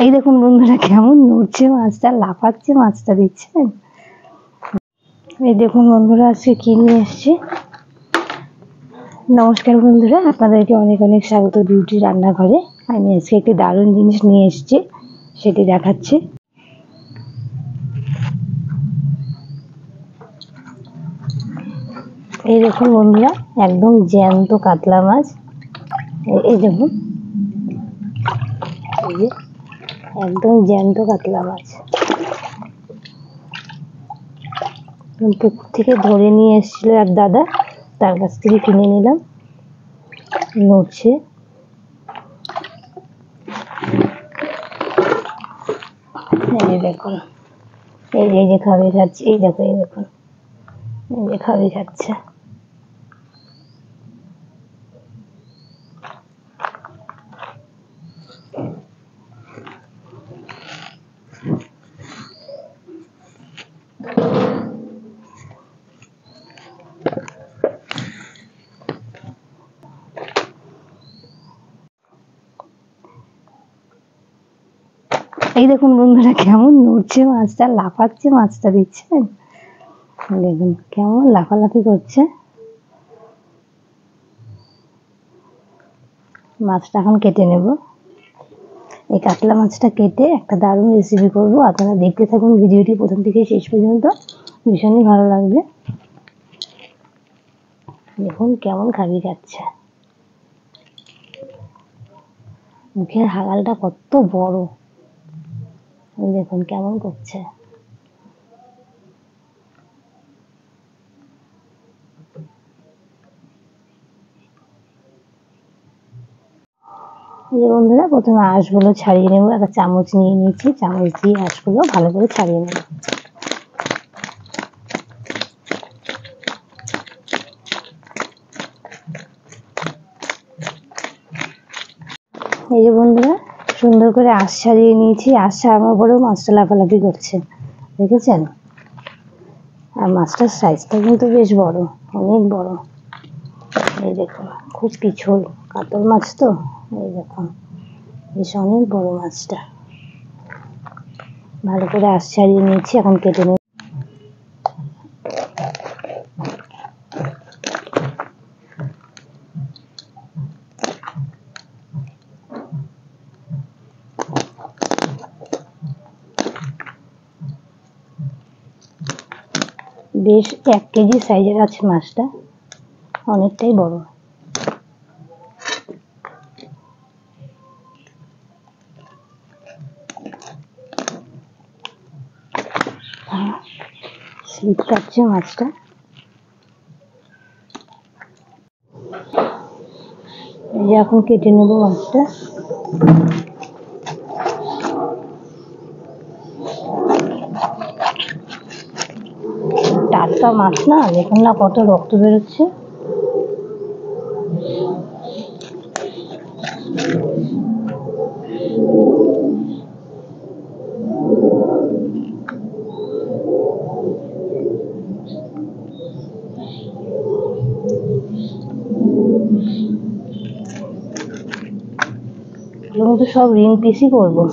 এই দেখুন বন্ধুরা কেমন নড়ছে মাছটা, লাফাচ্ছে মাছটা, দেখছেন? এই দেখুন বন্ধুরা আজকে কি নিয়ে এসেছি। নমস্কার বন্ধুরা, আপনাদেরকে অনেক অনেক স্বাগত বিউটি রান্নাঘরে। আমি আজকে একটি দারুণ জিনিস নিয়ে এসেছি, সেটি দেখাচ্ছি। এই দেখুন বন্ধুরা, একদম জ্যান্ত কাতলা মাছ। এই দেখুন, এই যে একদম জ্যান্ত কাতলা মাছ, পুকুর থেকে ধরে নিয়ে এসেছিল এক দাদা, তার কাছ থেকে কিনে নিলাম। নড়ছে, এই দেখুন, এই যে খাবে খাচ্ছে, এই দেখো, এই দেখুন, এই যে খাবে খাচ্ছে। এই দেখুন বন্ধুরা কেমন নড়ছে মাছটা, লাফাচ্ছে মাছটা, দেখছেন? দেখুন কেমন লাফালাফি করছে মাছটা। এখন কেটে নেব। এই কাতলা মাছটা কেটে একটা দারুণ রেসিপি করব। আপনারা দেখতে থাকুন ভিডিওটি প্রথম থেকে শেষ পর্যন্ত, ভীষণই ভালো লাগবে। দেখুন কেমন খাবি খাচ্ছে, মুখের হাগালটা কত বড়, দেখুন কেমন করছে। এই যে বন্ধুরা, প্রথমে আঁশগুলো ছাড়িয়ে নেব। একটা চামচ নিয়ে নিয়েছি, চামচ দিয়ে আঁশগুলো ভালো করে ছাড়িয়ে নেব। এই যে বন্ধুরা, সুন্দর করে আঁশ ছাড়িয়ে নিয়েছি। আঁশ ছাড়ানোর পরেও মাছটা লাফালাফি করছে, দেখেছেন? আর মাছটার সাইজটা কিন্তু বেশ বড়, অনেক বড়। এই দেখুন, খুব পিছল, কাতল মাছ তো। এই দেখুন, বেশ অনেক বড় মাছটা। ভালো করে আঁশ ছাড়িয়ে নিয়েছি, এখন কেটে নেব। বেশ 1 কেজি সাইজের আছে মাছটা, অনেকটাই বড়। স্লিপ কাটছে মাছটা। এই যে এখন কেটে নেব মাছটা। টাটকা মাছ না, দেখুন না কত রক্ত বেরোচ্ছে। এগুলো তো সব রিং পিসই করবো,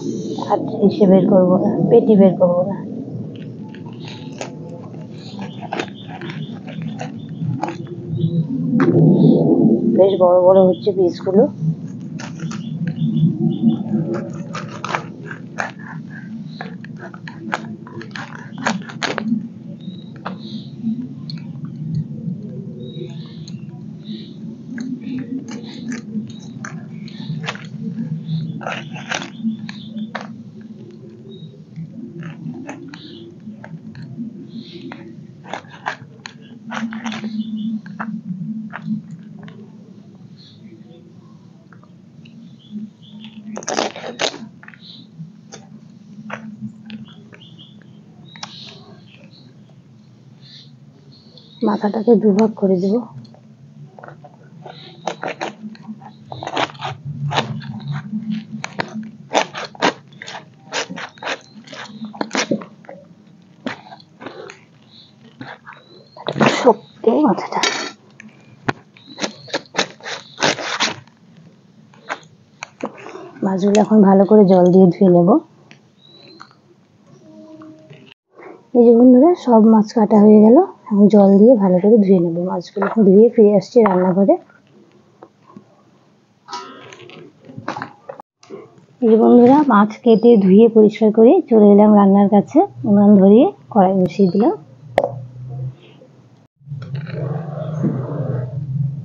আর ইসে বের করবো না, পেটি বের করবো না। বেশ বড় বড় হচ্ছে পিসগুলো। মাথাটাকে দুভাগ করে দেব। শক্ত মাথাটা। মাছগুলো এখন ভালো করে জল দিয়ে ধুয়ে নেব। এই যে বন্ধুরা সব মাছ কাটা হয়ে গেল, এখন জল দিয়ে ভালো করে ধুয়ে নেব মাছগুলো। এখন ধুয়ে ফিরে আসছি রান্নাঘরে। এই যে বন্ধুরা মাছ কেটে ধুয়ে পরিষ্কার করে চলে এলাম রান্নার কাছে। উনান ধরিয়ে কড়াই বসিয়ে দিলাম।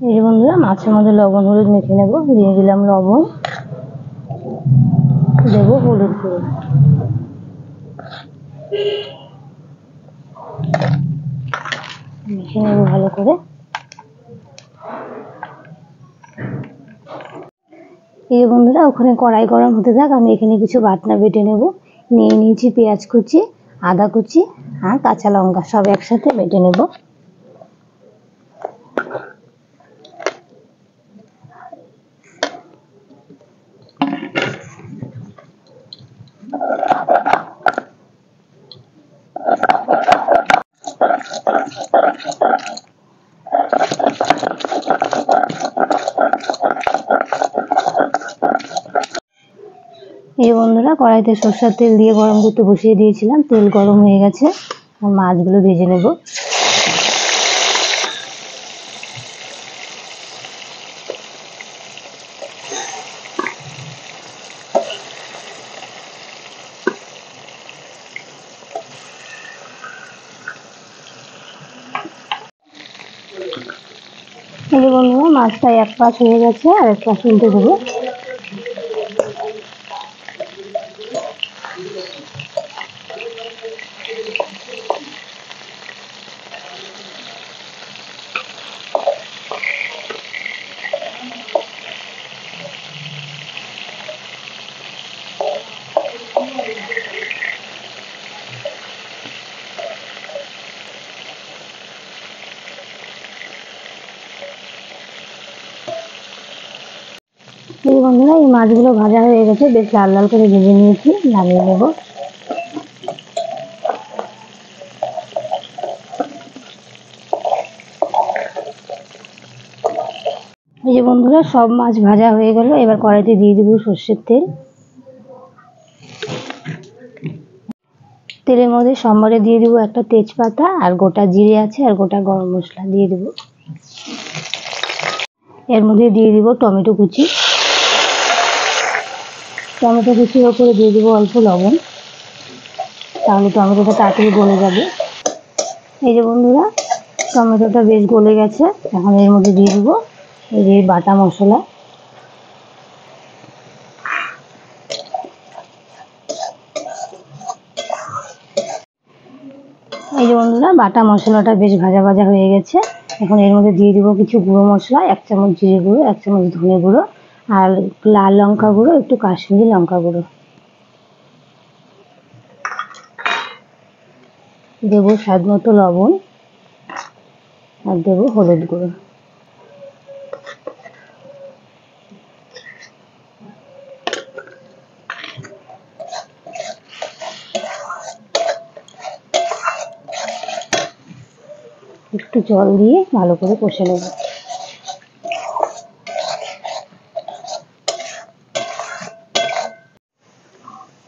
এই যে বন্ধুরা মাছের মধ্যে লবণ হলুদ মেখে নেব। দিয়ে দিলাম লবণ, দেবো হলুদ গুঁড়ো, মেখে নেব ভালো করে। এই বন্ধুরা ওখানে কড়াই গরম হতে থাক, আমি এখানে কিছু বাটনা বেটে নেব। নিয়ে নিয়েছি পেঁয়াজ কুচি, আদা কুচি আর কাঁচা লঙ্কা, সব একসাথে বেটে নেব। এই বন্ধুরা কড়াইতে সরষের তেল দিয়ে গরম করতে বসিয়ে দিয়েছিলাম। তেল গরম হয়ে গেছে, মাছগুলো ভেজে নেব। এই যে বন্ধুরা মাছটা এক পাশ হয়ে গেছে, আর এক পাশ উল্টে দেবো। এই বন্ধুরা এই মাছগুলো ভাজা হয়ে গেছে, বেশ লাল লাল করে ভেজে নিয়েছি। নামিয়ে নেব। এই যে বন্ধুরা সব মাছ ভাজা হয়ে গেল, এবার কড়াইতে দিয়ে দেবো সর্ষের তেল। তেলের মধ্যে সম্বরে দিয়ে দেবো একটা তেজপাতা, আর গোটা জিরে আছে, আর গোটা গরম মশলা দিয়ে দেবো। এর মধ্যে দিয়ে দিব টমেটো কুচি। টমেটো কুচির ওপরে দিয়ে দেবো অল্প লবণ, তাহলে টমেটোটা তাড়াতাড়ি গলে যাবে। এই যে বন্ধুরা টমেটোটা বেশ গলে গেছে, এখন এর মধ্যে দিয়ে দেবো এই যে বাটা মশলা। এই যে বন্ধুরা বাটা মশলাটা বেশ ভাজা ভাজা হয়ে গেছে, এখন এর মধ্যে দিয়ে দিব কিছু গুঁড়ো মশলা, 1 চামচ জিরে গুঁড়ো, 1 চামচ ধনে গুঁড়ো, আর লাল লঙ্কা গুঁড়ো, একটু কাশ্মীরি লঙ্কা গুঁড়ো। দেবো স্বাদ মতো লবণ, আর দেবো হলুদ গুঁড়ো। একটু জল দিয়ে ভালো করে কষে নেব।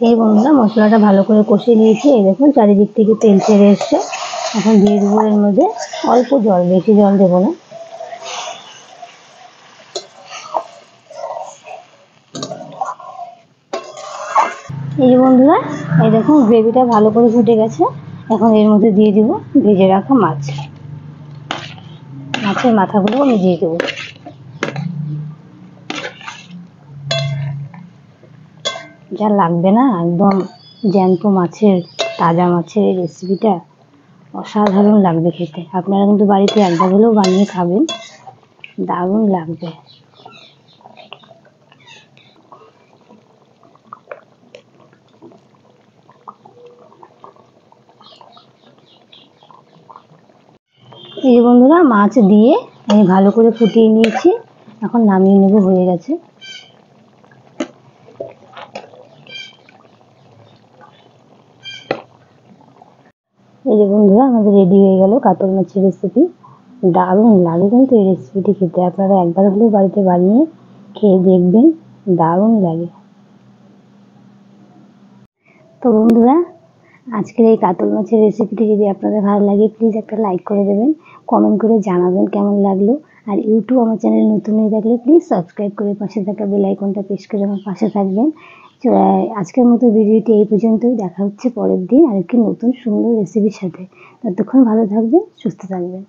এই বন্ধুরা মশলাটা ভালো করে কষে নিয়েছি। এই দেখুন চারিদিক থেকে তেল ছেড়ে এসছে। এখন দিয়ে দেবো এর মধ্যে অল্প জল, বেশি জল দেবো না। এই যে বন্ধুরা এই দেখুন গ্রেভিটা ভালো করে ফুটে গেছে, এখন এর মধ্যে দিয়ে দিব ভেজে রাখা মাছ। মাছের মাথাগুলো আমি দিয়ে দেবো। যা লাগবে না, একদম জ্যান্ত মাছের, তাজা মাছের এই রেসিপিটা অসাধারণ লাগবে খেতে। আপনারা কিন্তু বাড়িতে একবার হলেও বানিয়ে খাবেন, দারুণ লাগবে। এই যে বন্ধুরা মাছ দিয়ে আমি ভালো করে ফুটিয়ে নিয়েছি, এখন নামিয়ে নেব, হয়ে গেছে। এই যে বন্ধুরা আমাদের রেডি হয়ে গেল কাতল মাছের রেসিপি। দারুণ লাগে কিন্তু এই রেসিপিটি খেতে, আপনারা একবার হলেও বাড়িতে বানিয়ে খেয়ে দেখবেন, দারুণ লাগে। তো বন্ধুরা, আজকের এই কাতল মাছের রেসিপিটি যদি আপনাদের ভালো লাগে প্লিজ একটা লাইক করে দেবেন, কমেন্ট করে জানাবেন কেমন লাগলো। আর ইউটিউব আমার চ্যানেল নতুন হয়ে থাকলে প্লিজ সাবস্ক্রাইব করে পাশে থাকা বেল আইকনটা প্রেস করে আমার পাশে থাকবেন। আজকের মতো ভিডিওটি এই পর্যন্তই। দেখা হচ্ছে পরের দিন আরেকটি নতুন সুন্দর রেসিপির সাথে। ততক্ষণ ভালো থাকবেন, সুস্থ থাকবেন।